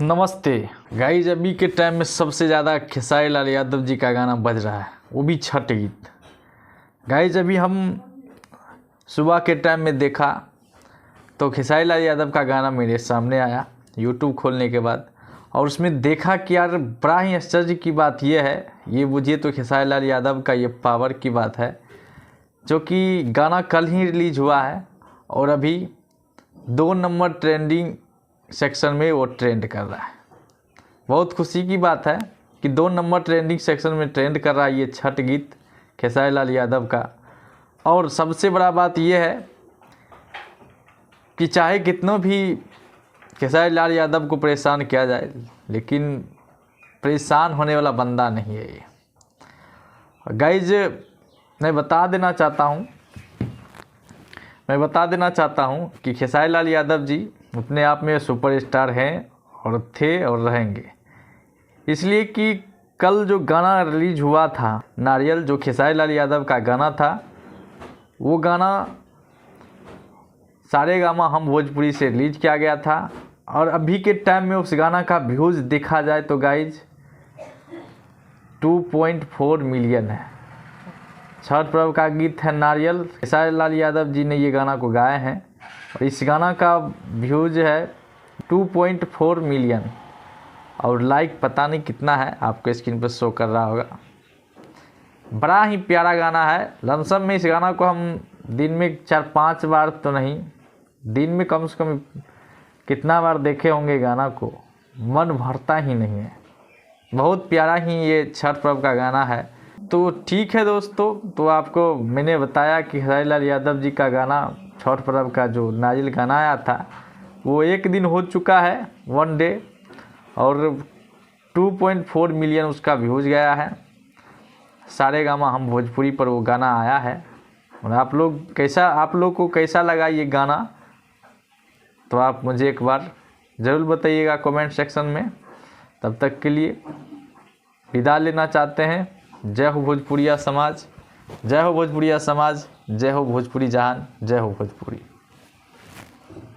नमस्ते गाइज, अभी के टाइम में सबसे ज़्यादा खेसारी लाल यादव जी का गाना बज रहा है, वो भी छठ गीत। गाइज अभी हम सुबह के टाइम में देखा तो खेसारी लाल यादव का गाना मेरे सामने आया यूट्यूब खोलने के बाद, और उसमें देखा कि यार बड़ा ही आश्चर्य की बात यह है, ये बुझिए तो खेसारी लाल यादव का ये पावर की बात है, जो कि गाना कल ही रिलीज हुआ है और अभी 2 नंबर ट्रेंडिंग सेक्शन में वो ट्रेंड कर रहा है। बहुत खुशी की बात है कि 2 नंबर ट्रेंडिंग सेक्शन में ट्रेंड कर रहा है ये छठ गीत खेसारी लाल यादव का। और सबसे बड़ा बात ये है कि चाहे कितनों भी खेसारी लाल यादव को परेशान किया जाए, लेकिन परेशान होने वाला बंदा नहीं है ये। गाइज मैं बता देना चाहता हूँ कि खेसारी लाल यादव जी अपने आप में सुपरस्टार हैं और थे और रहेंगे, इसलिए कि कल जो गाना रिलीज हुआ था नारियल, जो खेसारी लाल यादव का गाना था, वो गाना सारेगामा हम भोजपुरी से रिलीज किया गया था। और अभी के टाइम में उस गाना का व्यूज़ देखा जाए तो गाइज 2.4 मिलियन है। छठ पर्व का गीत है नारियल, खेसारी लाल यादव जी ने ये गाना को गाए हैं और इस गाना का व्यूज़ है 2.4 मिलियन और लाइक पता नहीं कितना है, आपको स्क्रीन पर शो कर रहा होगा। बड़ा ही प्यारा गाना है। लमसम में इस गाना को हम दिन में 4-5 बार तो नहीं, दिन में कम से कम कितना बार देखे होंगे गाना को, मन भरता ही नहीं है। बहुत प्यारा ही ये छठ पर्व का गाना है। तो ठीक है दोस्तों, तो आपको मैंने बताया कि खेसारी लाल यादव जी का गाना छठ पर्व का जो नारियल गाना आया था वो 1 दिन हो चुका है, 1 डे, और 2.4 मिलियन उसका व्यूज़ गया है। सारेगामा हम भोजपुरी पर वो गाना आया है। और आप लोग को कैसा लगा ये गाना, तो आप मुझे एक बार ज़रूर बताइएगा कमेंट सेक्शन में। तब तक के लिए विदा लेना चाहते हैं। जय हो भोजपुरिया समाज, जय हो भोजपुरिया समाज, जय हो भोजपुरी जहान, जय हो भोजपुरी।